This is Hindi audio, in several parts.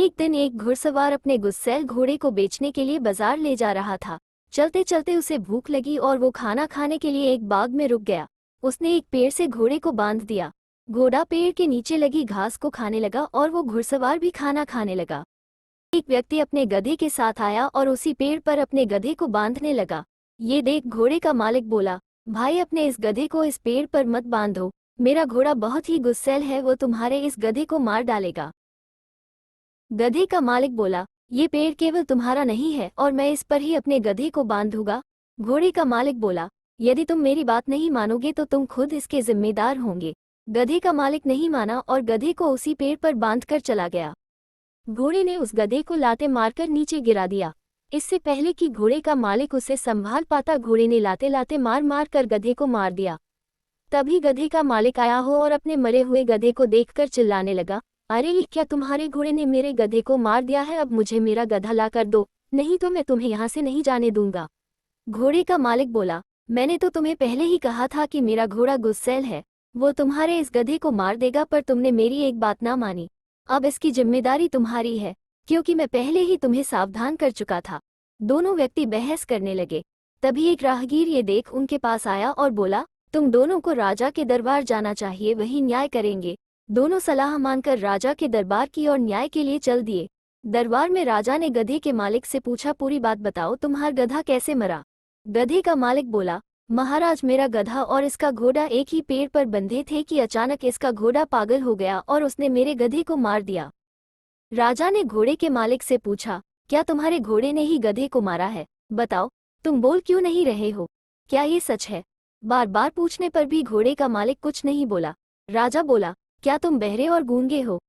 एक दिन एक घुड़सवार अपने गुस्सैल घोड़े को बेचने के लिए बाजार ले जा रहा था। चलते चलते उसे भूख लगी और वो खाना खाने के लिए एक बाग में रुक गया। उसने एक पेड़ से घोड़े को बांध दिया। घोड़ा पेड़ के नीचे लगी घास को खाने लगा और वो घुड़सवार भी खाना खाने लगा। एक व्यक्ति अपने गधे के साथ आया और उसी पेड़ पर अपने गधे को बांधने लगा। ये देख घोड़े का मालिक बोला, भाई अपने इस गधे को इस पेड़ पर मत बांधो, मेरा घोड़ा बहुत ही गुस्सैल है, वो तुम्हारे इस गधे को मार डालेगा। गधे का मालिक बोला, ये पेड़ केवल तुम्हारा नहीं है और मैं इस पर ही अपने गधे को बांधूंगा। घोड़े का मालिक बोला, यदि तुम मेरी बात नहीं मानोगे तो तुम खुद इसके जिम्मेदार होंगे। गधे का मालिक नहीं माना और गधे को उसी पेड़ पर बांधकर चला गया। घोड़े ने उस गधे को लाते मारकर नीचे गिरा दिया। इससे पहले कि घोड़े का मालिक उसे संभाल पाता, घोड़े ने लाते लाते मार मार कर गधे को मार दिया। तभी गधे का मालिक आया हो और अपने मरे हुए गधे को देखकर चिल्लाने लगा, अरे क्या तुम्हारे घोड़े ने मेरे गधे को मार दिया है, अब मुझे मेरा गधा ला कर दो, नहीं तो मैं तुम्हें यहाँ से नहीं जाने दूंगा। घोड़े का मालिक बोला, मैंने तो तुम्हें पहले ही कहा था कि मेरा घोड़ा गुस्सैल है, वो तुम्हारे इस गधे को मार देगा, पर तुमने मेरी एक बात ना मानी। अब इसकी जिम्मेदारी तुम्हारी है, क्योंकि मैं पहले ही तुम्हें सावधान कर चुका था। दोनों व्यक्ति बहस करने लगे। तभी एक राहगीर ये देख उनके पास आया और बोला, तुम दोनों को राजा के दरबार जाना चाहिए, वही न्याय करेंगे। दोनों सलाह मानकर राजा के दरबार की और न्याय के लिए चल दिए। दरबार में राजा ने गधे के मालिक से पूछा, पूरी बात बताओ, तुम्हारा गधा कैसे मरा। गधे का मालिक बोला, महाराज मेरा गधा और इसका घोड़ा एक ही पेड़ पर बंधे थे कि अचानक इसका घोड़ा पागल हो गया और उसने मेरे गधे को मार दिया। राजा ने घोड़े के मालिक से पूछा, क्या तुम्हारे घोड़े ने ही गधे को मारा है, बताओ, तुम बोल क्यों नहीं रहे हो, क्या ये सच है। बार बार पूछने पर भी घोड़े का मालिक कुछ नहीं बोला। राजा बोला, क्या तुम बहरे और गूंगे हो,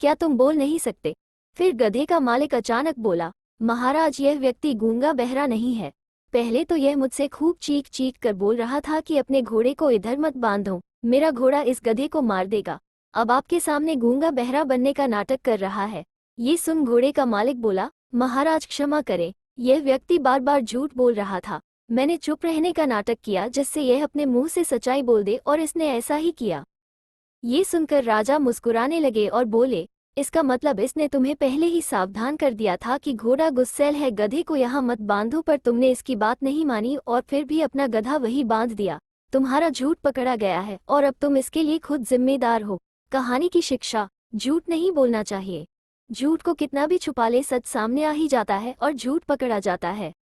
क्या तुम बोल नहीं सकते। फिर गधे का मालिक अचानक बोला, महाराज यह व्यक्ति गूंगा बहरा नहीं है, पहले तो यह मुझसे खूब चीख चीख कर बोल रहा था कि अपने घोड़े को इधर मत बांधो, मेरा घोड़ा इस गधे को मार देगा, अब आपके सामने गूंगा बहरा बनने का नाटक कर रहा है। ये सुन घोड़े का मालिक बोला, महाराज क्षमा करें, यह व्यक्ति बार बार झूठ बोल रहा था, मैंने चुप रहने का नाटक किया जिससे यह अपने मुंह से सच्चाई बोल दे और इसने ऐसा ही किया। ये सुनकर राजा मुस्कुराने लगे और बोले, इसका मतलब इसने तुम्हें पहले ही सावधान कर दिया था कि घोड़ा गुस्सैल है, गधे को यहाँ मत बांधो, पर तुमने इसकी बात नहीं मानी और फिर भी अपना गधा वही बांध दिया। तुम्हारा झूठ पकड़ा गया है और अब तुम इसके लिए खुद जिम्मेदार हो। कहानी की शिक्षा, झूठ नहीं बोलना चाहिए। झूठ को कितना भी छुपा ले, सच सामने आ ही जाता है और झूठ पकड़ा जाता है।